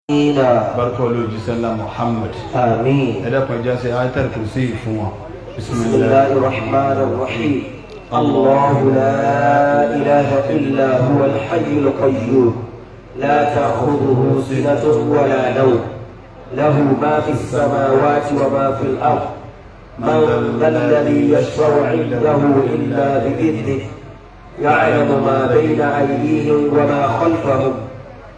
barka olóòjì sẹ́lá Muhammad ẹ̀dàkùn ẹjá sí ayatul kursi fún wọn. bismillahir rahmanir rahim. Allahu la ilaha illa huwal hayyul qayyum la ta'khudhuhu sinatun wa la nawm lahu ma fis samawati wa ma fil ard man dhal ladhi yashfa'u 'indahu illa bi idhnihi ya'lamu ma bayna aydihim wa ma khalfahum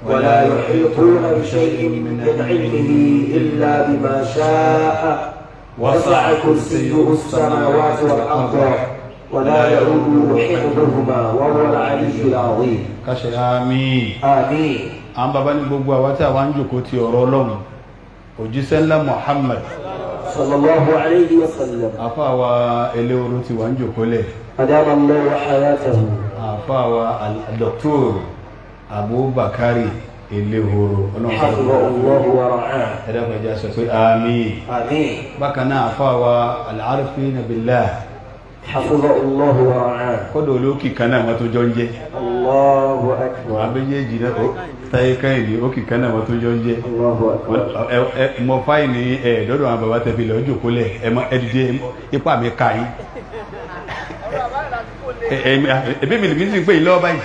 ولا يحيطون بشيء من علمه إلا بما شاء وسع كرسيه السماوات والأرض ولا يؤوده حفظهما وهو العلي العظيم. kàṣẹ àmín. àmín. àwọn bàbá ní gbogbo àwa tí àwa ń jókòó ti ọ̀rọ̀ Ọlọ́run òjíṣẹ́ ńlá Muhammad sallallahu alayhi wa sallam. àfa àwa eléoró ti wà ń jókòó lẹ̀. adama Allahu hayatahu. àfa àwa Dr. Abubakari Elehoro Allahu wa ra'ah. ẹ̀dàkùn ẹjá sọ pé àmín. àmín. bákan náà àfa àwa al-arifina billah Allahu wa ra'ah. kọ́dọ̀ olókì kan náà wọ́n tó jọ ń jẹ́. Allahu akbar. àbẹ́yẹ́jì náà ó táyé káyìn ní ókì kan náà wọ́n tó jọ ń jẹ́. Allahu akbar. mọ fáìní ẹ̀ẹ́dọ́dọ̀ àwọn bàbá tẹ̀fì lọ jòkólẹ̀ ẹ̀dìdé ipá mi ká yín. ẹ̀bí mi lè fi pé ìlọ́ báyìí.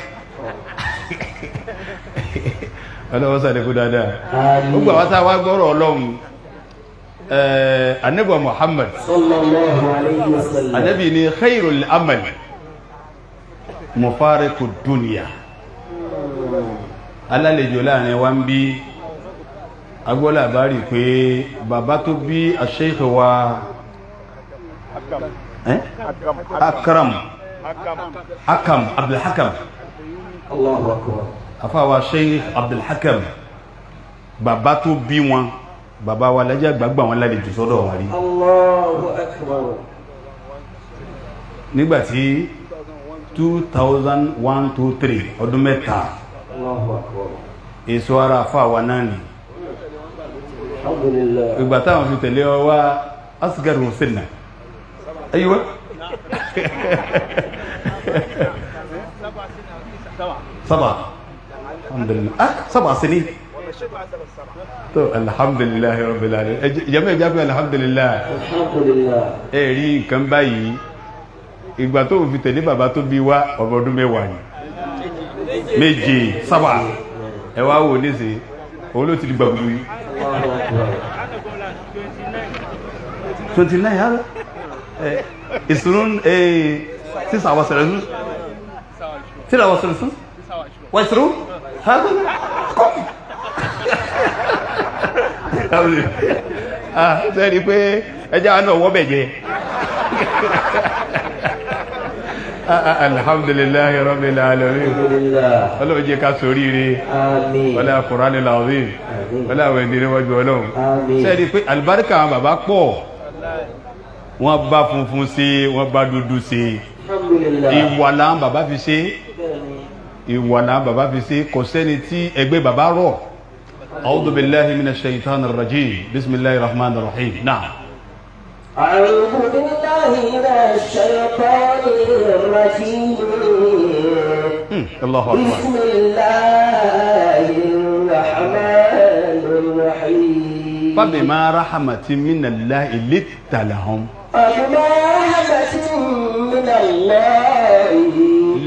ọlọ́wọ́ sàdékú dáadáa. gbogbo àwọn tá a wá gbọ́rọ̀ Ọlọ́run anabi Muhammad sallallahu alayhi wa sallam. anabi ni khairul amal mufariqud dunya. alálejò láàrin wa ń bí agbọ́lá àbárí pé bàbá tó bí Sheikh wa Akam Abdul Hakam. Allahu akbar. àfáwà Sheikh Abdul Hakam bàbá tó bí wọn bàbá wa lẹ́jẹ́ gbàgbà wọn lálejò sọ́dọ̀ wọn rí. Allahu akbar. nígbàtí 2001-23 ọdún mẹ́ta Allahu akbar. èso ara àfáwà náà ni alhamdulillah. ìgbà táwọn fi tẹ̀lé ọ wá asgar hussein ayiwa saba alhamdulillah saba sini to alhamdulillah rabbil alamin jame jabe alhamdulillah alhamdulillah. rí nǹkan báyìí ìgbà tó fi tẹ̀lé bàbá tó bí wá ọdún mẹ́wàá ni méje saba ẹ wá wò níṣe òun ló ti di gbàgbù yìí 29 yàrá ìsúnún 6 hours rẹ̀ 6 hours rẹ̀ wọ́n ìsúnún sẹ́ni pé ẹjá náà wọ́n bẹ̀jẹ̀. alhamdulillahi rabbil alamin. ọlọ́run jẹ́ ká ṣoríire wala Qur'anil azim wala àwọn ẹni níwájú Ọlọ́run. sẹ́ni pé alibarika àwọn bàbá pọ̀ wọ́n bá funfun sí wọ́n bá dúdú sí ìwà làwọn bàbá fi ṣe ìwà làwọn bàbá fi ṣe kò sẹ́ni tí ẹgbẹ́ bàbá rọ̀. أعوذ بالله من الشيطان الرجيم بسم الله الرحمن الرحيم نعم أعوذ بالله من الشيطان الرجيم الله أكبر بسم الله الرحمن الرحيم فبما رحمة من الله لنت لهم فبما رحمة من الله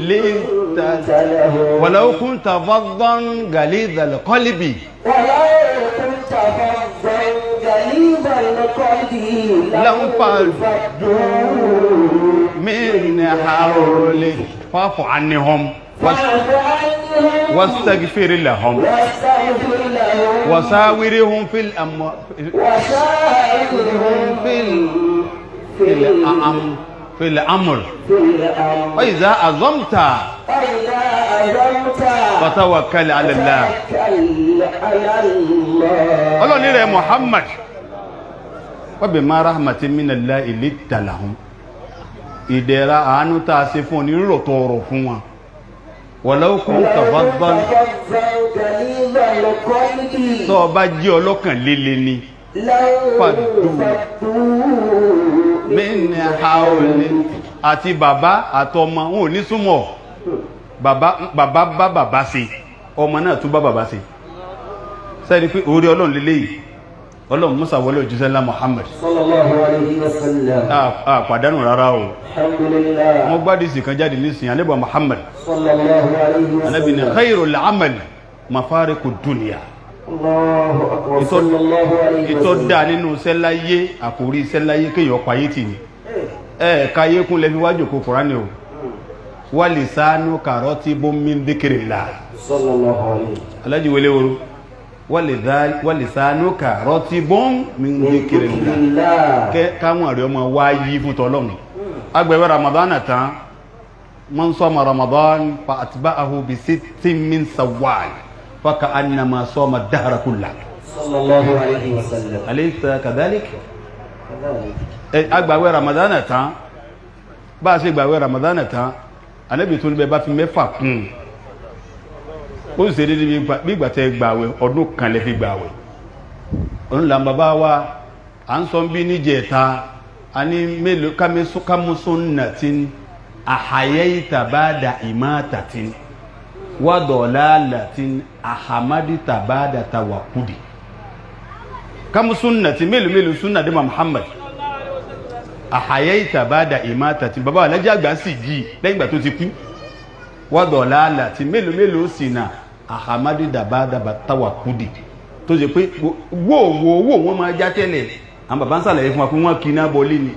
لنت لهم ولو كنت فظا غليظ القلب ولو كنت فظا غليظ القلب لانفضوا من حولك فاعف عنهم واستغفر لهم وساورهم في الأمر في الأمر وإذا عزمت فتوكل على الله. Ọlọ́run ní rẹ̀ Muhammad وبما رحمة من الله لنت لهم ìdẹ̀ra àánú tá a ṣe fún onírò tó ọrọ̀ fún wọn ولو كنت فظا tó o bá jẹ́ ọlọ́kàn líle ni fàdù من حولك àti bàbá àtọmọ wọn ò ní súnmọ́ bàbá bá bàbá ṣe ọmọ náà tún bá bàbá ṣe sẹ́ni pé orí ọlọ́run lélẹ́yìí ọlọ́run musa wọlé òjíṣẹ́ ńlá Muhammad sallallahu alayhi wa sallam pàdánù rárá o alhamdulillah wọ́n gbádìí kan jáde nísìnyí anábì Muhammad sallallahu alayhi wa sallam anábì ní khairul amal mafariqud dunya Allahu akbar sallallahu alayhi wa ìtọ́ sallam dáa nínú sẹ́láyé àkórí sẹ́láyé kéèyàn payé tì ní káyé kún lẹ́fi wájú kó Kùránì o wa lisanuka ratibun min dhikrillah sallallahu alayhi alájí wọlé woro wa lisanuka ratibun min dhikrillah káwọn àrí ọmọ wá yí fún tọ́lọ́mù agbẹ̀wẹ̀ Ramadan tán man sama Ramadan fa atba'ahu bi sittin min Shawwal fa ka'annama sama ad-dahra kullahu sallallahu alayhi wa sallam alaysa kadhalik agbàwẹ̀ Ramadan tán bá a ṣe gbàwẹ̀ Ramadan tán Ànábì tó ní bẹ́ẹ̀ bá fi mẹ́fà kún ó sì ṣe dédé bí ìgbà tẹ́ gbàwẹ̀ ọdún kan lè fi gbàwẹ̀ òun là ń bàbá wa à ń sọ bí níjẹ̀ta a ní mélòó kámúsúnnàtín àhàyẹ́yìtà ba'da ìmátàtín wádọ̀láàlàtín àhàmádìtà ba'da tàwàkúdì kámúsúnnàtín mélòó súnnàdé Muhammad àhàyẹ́yìtà ba'da ìmátàtín bàbá alájá àgbà sì jí lẹ́yìn ìgbà tó ti kú wádọ̀láàlàtín mélòó sì nà àhàmádìtà ba'da tàwàkúdì tó ṣe pé wó wọ́n máa já tẹ́lẹ̀ àwọn bàbá ń sàlàyé fún wa pé wọ́n kí náà bọ́lé ni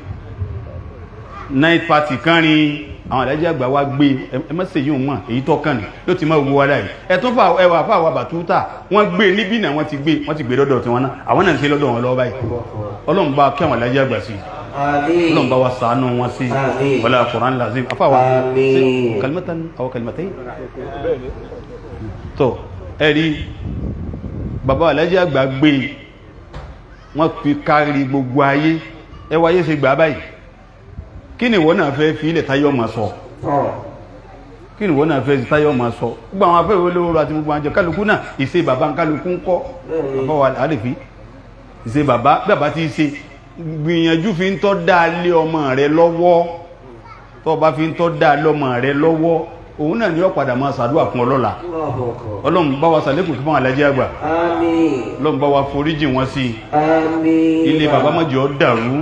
night party kan rin àwọn àdájẹ́ àgbà wá gbé ẹmọ́sẹ̀ yíò mọ̀ èyí tó kàn ní ló ti máa gbogbo wá láì ẹ̀tún ẹwà fáwà bàtútà wọ́n gbé níbí náà wọ́n ti gbé lọ́dọ̀ tí wọ́n náà àwọn náà ń ṣe lọ́dọ̀ wọn lọ́wọ́ báyìí Ọlọ́run bá kẹwọn àdájẹ́ àgbà sí Ọlọ́run bá wa ṣàánú wọn sí wala Qur'an lazim afáwà kalimatan aw kalimatayn tó ẹ̀rí bàbá àdájẹ́ àgbà gbé wọ́n fi kárí gbogbo ayé ẹwà ayé ṣe gbà báyìí kí ni wọ́n náà fẹ́ fi ilẹ̀ táyọ̀ máa sọ kí ni wọ́n náà fẹ́ táyọ̀ máa sọ gbogbo àwọn afẹ́ ìwé lóòrò àti gbogbo àjọ kálukú náà ìṣe bàbá kálukú ń kọ́ àbáwà àrífí ìṣe bàbá tí ṣe gbìyànjú fi ń tọ́ dáa lé ọmọ rẹ lọ́wọ́ tó bá fi ń tọ́ dáa lé ọmọ rẹ lọ́wọ́ òun náà ni ó padà máa ṣàdúrà fún ọlọ́la Ọlọ́run bá wa ṣàlékún fún alájẹ́ àgbà Ọlọ́run bá wa foríjì wọn sí ilé bàbá má jẹ́ ó dàrú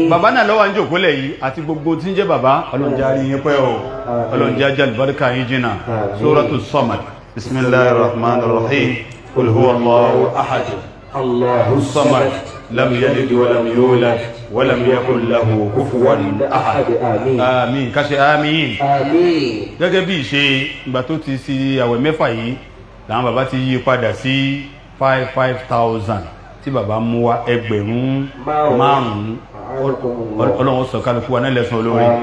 bàbá náà lọ́wọ́ ń jòkólẹ̀ yìí àti gbogbo tí ń jẹ́ bàbá Ọlọ́run jẹ́ àríyìn pẹ́ o Ọlọ́run jẹ́ ajá lùbáríkà yìí jìnà Suratu Samad bismillahir rahmanir rahim qul huwallahu ahad Allahu samad lam yalid wa lam yulad ولم يكن له كفوا احد àmín ká ṣe àmín gẹ́gẹ́ bí ṣe ìgbà tó ti sí àwẹ̀ mẹ́fà yìí làwọn bàbá ti yí padà sí 5,000 tí bàbá mú wá ẹgbẹ̀rún 5,000 Ọlọ́run sọ kálukú wa náà lẹ́sùn olórin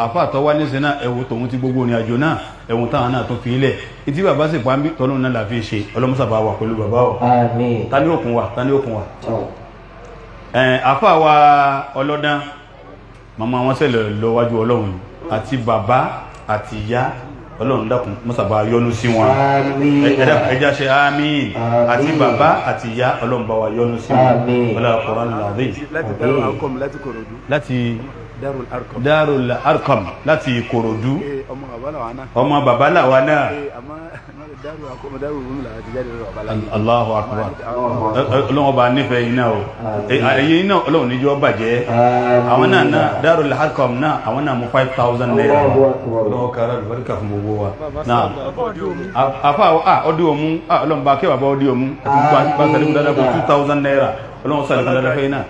àfáàtọ́ wá ní sẹ́nà ẹ̀wù tòun ti gbogbo ní àjò náà ẹ̀wù táwọn náà tó fi ilẹ̀ ìtí bàbá sì pa ń bí tọ́lọ́run náà láfi ṣe ọlọ́mùsàbà wà pẹ̀lú bàbá ọ̀ tani òkun wa àfá wa ọlọ́dán màmá wọn ṣẹlẹ̀ lọ́wájú Ọlọ́run àti bàbá àti ìyá Ọlọ́run dákun mọ́sàbá yọ́nú sí wọn ẹjá ṣe àmín àti bàbá àti ìyá Ọlọ́run bá wa yọ́nú sí wọn wala Qur'anul azim láti Darul Arqam láti Ìkòròdú ọmọ bàbá làwa náà Allahu akbar Ọlọ́run bá nífẹ̀ẹ́ iná o ẹ̀yẹ iná Ọlọ́run níjọ́ bàjẹ́ àwọn náà Darul Arqam náà àwọn náà mú 5,000 naira Ọlọ́run kára lùbáríkà fún gbogbo wa náà àfá ọdí omu Ọlọ́run bá kẹwàá bá ọdí omu àti bá sàlẹ̀kùn dáadáa fún 2,000 naira Ọlọ́run sàlẹ̀kùn dáadáa fẹ́ náà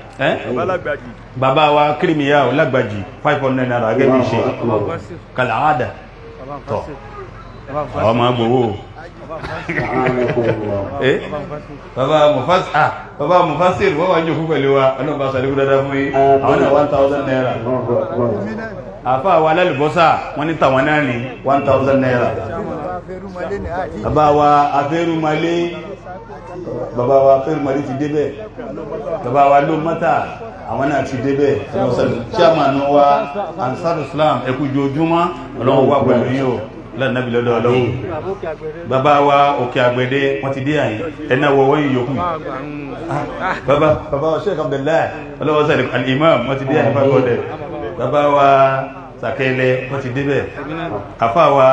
bàbá wa kírímìyà lágbàjì 500 naira gẹ́gẹ́ bí ṣe kàlàádà tọ́ àwọn máa gbowó bàbá Mufasir wọ́n wá ń jòkú pẹ̀lú wa ọ̀nà bá sàlẹ̀kùn dáadáa fún yí àwọn náà 1,000 naira àfá wa lálùbọ́sà wọ́n ní tàwọn náà ní 1,000 naira bàbá wa afẹ́rùmalé ti débẹ̀ bàbá wa ló mọ́ta àwọn náà ti débẹ̀ chairman wa Ansar Islam ẹkù jojúmọ́ Ọlọ́run wà pẹ̀lú yíò lánàbí lọ́dọ̀ Ọlọ́run bàbá wa òkè àgbẹ̀dẹ wọ́n ti dé àyí ẹ̀nà wọ́wọ́ yìí yòókù bàbá wa Sheikh Abdullahi Ọlọ́wọ́ sẹ́lẹ̀ al-Imam wọ́n ti dé àyí pàkọ́dẹ̀ bàbá wa Sàkẹ́lẹ̀ wọ́n ti débẹ̀ àfá wa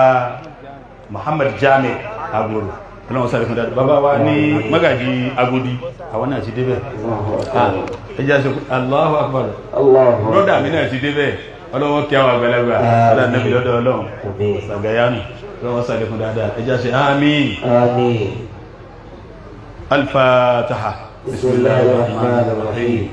Muhammad Jami Agboro ọlọ́run sáré fún dáadáa bàbá wa ní Mágàjí Agodi àwọn náà ti débẹ̀ ẹjá sọ Allahu Akbar brọ́dà mi náà ti débẹ̀ ọlọ́wọ́ kí àwọn àgbàlagbà ọlá nàbí lọ́dọ̀ ọlọ́run sàgáyánù ọlọ́wọ́ sáré fún dáadáa ẹjá sọ àmín al-Fatiha. bismillahir rahmanir rahim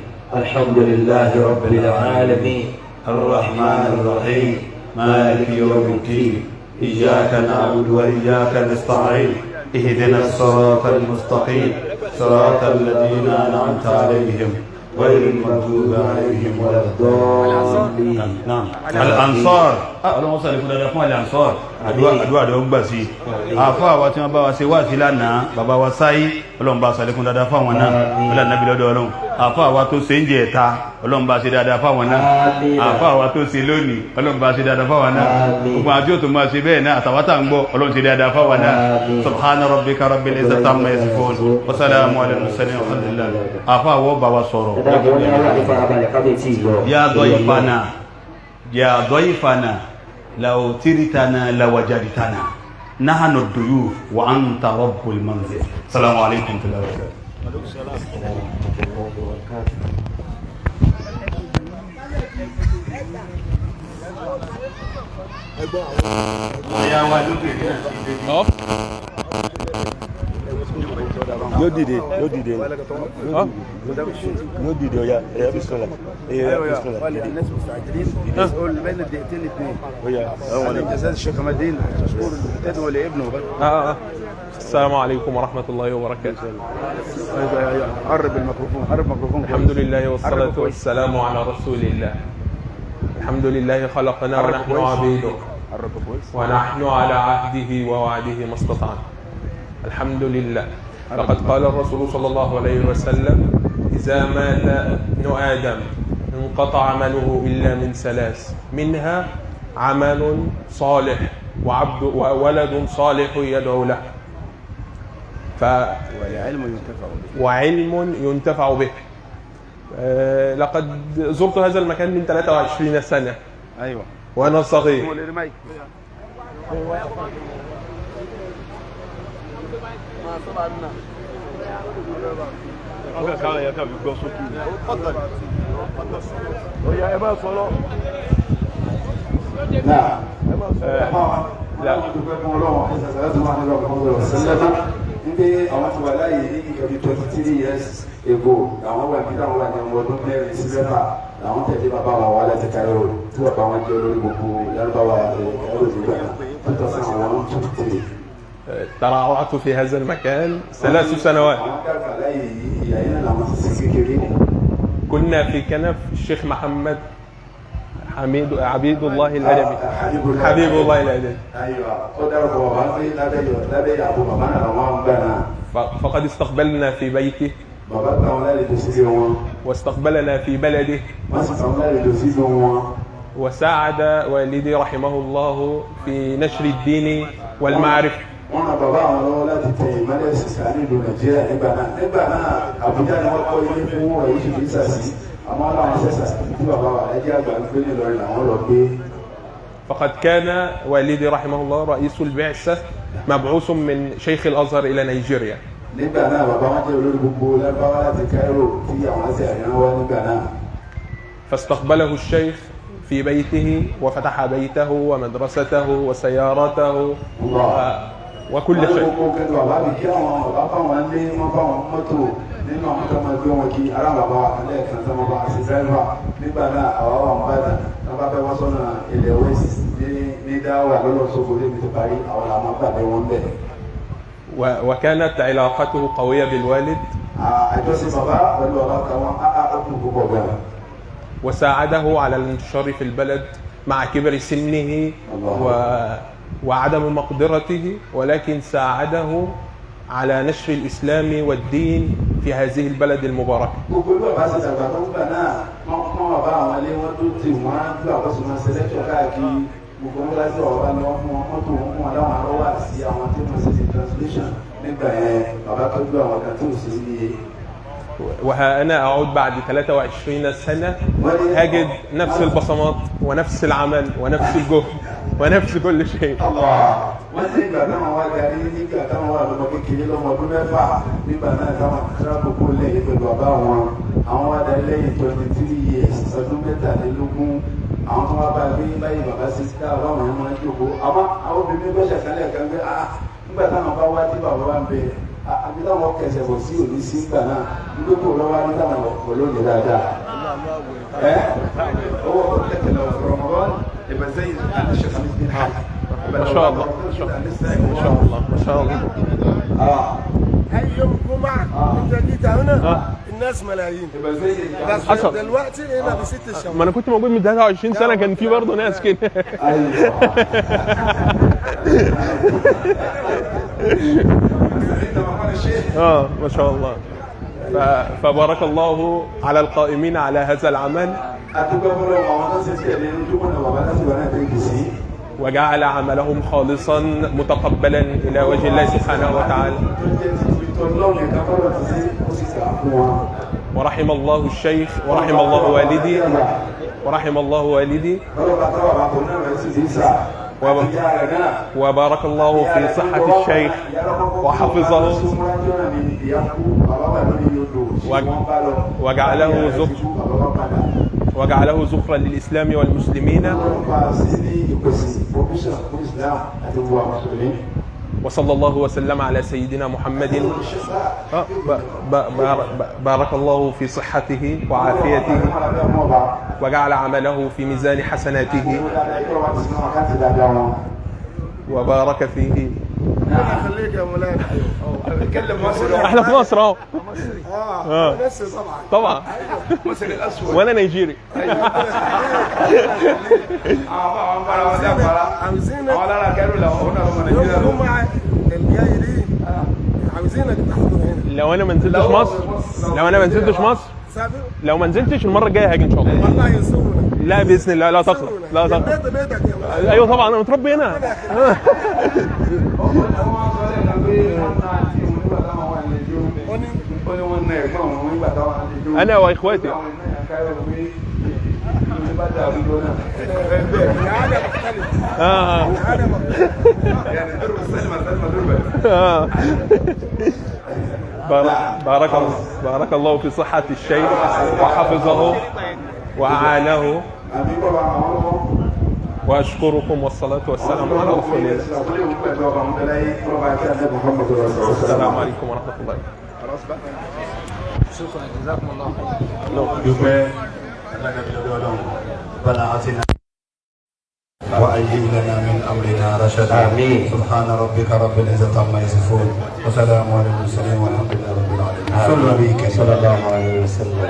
alhamdulillahi rabbil alamin arrahmanir rahim maliki yawmiddin iyyaka na'budu wa iyyaka nasta'in اهدنا الصراط المستقيم صراط الذين أنعمت عليهم غير المغضوب عليهم ولا الضالين. نعم الأنصار اللهم صل على محمد الأنصار àdúà do gba sí àfáà wa tí wọ́n bá wa ṣe wá sí lánàá bàbá wa Sáyí Ọlọ́run bá ṣàlékún dáadáa fáwọn náà ọlá nàbí lọ́dọ̀ Ọlọ́run àfáà wa tó ṣe ń jẹ ẹ̀ta Ọlọ́run bá ṣe dáadáa fáwọn náà àfáà wa tó ṣe lónìí Ọlọ́run bá ṣe dáadáa fáwọn náà gbogbo àti ó tó máa ṣe bẹ́ẹ̀ náà àtàwátà ń gbọ́ Ọlọ́run ṣe dáadáa fáwọn náà subhana rabbika rabbil izzati amma yasifun wa salamun ala al-mursalin walhamdulillah àfáà wa bá wa sọ̀rọ̀ ya ضيفنا لو ترتنا لوجدتنا نحن الضيوف وأنت رب المنزل. السلام عليكم ورحمة الله وبركاته. Yo dìde يا بسم الله الناس مستعجلين يقول بين الدقيقتين الاثنين جزاء الشيخ مدين مشكور تدعو لابنه السلام عليكم ورحمة الله وبركاته. قرب الميكروفون. الحمد لله والصلاة والسلام على رسول الله. الحمد لله خلقنا ونحن عبيده ونحن على عهده ووعده ما استطعنا. الحمد لله. لقد قال الرسول صلى الله عليه وسلم إذا مات ابن آدم انقطع عمله إلا من ثلاث منها عمل صالح وولد صالح يدعو له وعلم ينتفع به. لقد زرت هذا المكان من 23 سنة أيوة وأنا صغير. Níbi àwọn ti wà láyé ní ìjọbi 23 years ago àwọn wà nígbà wọn wà ní ọmọ ọdún mẹ́rin sí mẹ́fà làwọn tẹ̀lé bàbá wọn wà láti Cairo tí bàbá wọn jẹ́ olórí gbogbo Lárúbáwá Cairo nígbà náà 2023. ترعرعت في هذا المكان 3 سنوات. كنا في كنف الشيخ محمد عبيد الله الأدبي. حبيب الله الأدبي. فقد استقبلنا في بيته واستقبلنا في بلده وساعد والدي رحمه الله في نشر الدين والمعرفة. wọ́n ràn bàbá àwọn lọ́wọ́ láti tẹ ìmọ́lẹ̀ sísá nílùú Nàìjíríà nígbà náà Àbújá ni wọ́n kọ́ ilé fún ọ̀rọ̀ yìí ṣùgbọ́n ìsàsí àmọ́ àwọn ṣẹ̀ṣà tí bàbá wa ẹjẹ́ àgbà ń gbé nílọrin làwọn lọ gbé. فقد كان والدي رحمه الله رئيس البعثة مبعوث من شيخ الأزهر إلى نيجيريا. nígbà náà bàbá wọn jẹ́ olórí gbogbo Lárúbáwá láti Cairo tí àwọn àti àyàn wá nígbà náà. فاستقبله الشيخ في بيته وفتح بيته ومدرسته وسيارته وكل شيء. وكانت علاقته قوية بالوالد وساعده على الانتشار في البلد مع كبر سنه وعدم مقدرته، ولكن ساعده على نشر الإسلام والدين في هذه البلد المباركة. وها أنا أعود بعد 23 سنة أجد نفس البصمات ونفس العمل ونفس الجهد ونفس كل شيء. wọ́n ní ìgbà táwọn wá darí nígbà táwọn wà lọ́mọ kékeré lọ́mọ ọdún mẹ́fà nígbà náà táwọn tíráàbùkù lẹ́yìn pẹ̀lú bàbá wọn àwọn wá darí lẹ́yìn 23 years ọdún mẹ́tàlélógún àwọn tó wá bá gbé báyìí bàbá sí ká báwọn yẹn máa ń jókòó àwọn obìnrin gbọ́sẹ̀ kálẹ̀ kan gbé nígbà táwọn bá wá tí bàbá wa ń bẹ àbí táwọn kẹsẹ̀ bọ̀ sí òní sí ìgbà náà nígbà lọ́wọ́ ní táwọn ọ̀pọ̀ lónìí dáadáa owó tẹ̀tẹ̀lẹ̀ ọ̀rọ̀mọ̀rọ̀ يبقى زي الشيخ خميس بن حاج ما شاء الله ما شاء الله ما شاء الله. اي يوم الجمعه انت جيت هنا الناس ملايين حصل دلوقتي هنا بست الشوارع. ما انا كنت موجود من 23 سنه كان في برضه ناس كده. ما شاء الله. فبارك الله على القائمين على هذا العمل وجعل عملهم خالصا متقبلا إلى وجه الله سبحانه وتعالى. ورحم الله الشيخ ورحم الله والدي ورحم الله والدي وبارك الله في صحة الشيخ وحفظه وجعله زخرا للإسلام والمسلمين. وصلى الله وسلم على سيدنا محمد. بارك الله في صحته وعافيته وجعل عمله في ميزان حسناته وبارك فيه. خليك يا مولانا. اتكلم مصري. احنا في مصر اهو. مصري طبعا. مصري الاسود. وانا نيجيري. عاوزينك يوم الجمعه الجاي دي عاوزينك تحضر هنا. لو انا ما نزلتش مصر لو ما نزلتش المره الجايه هاجي ان شاء الله. والله ينصرونا. لا باذن الله لا تقلق لا تقلق. بيتك يا مولانا. ايوه طبعا انا متربي هنا. انا واخواتي. بارك الله في صحة الشيخ وحفظه وأعانه وأشكركم والصلاة والسلام على رسول الله. السلام عليكم ورحمة الله. شكرا جزاكم الله خير. وأيد لنا من أمرنا رشدا. آمين. سبحان ربك رب العزة عما يصفون وسلام على المرسلين والحمد لله رب العالمين. صلى الله عليه وسلم.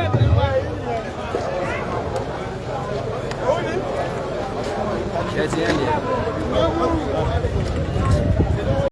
يا زياد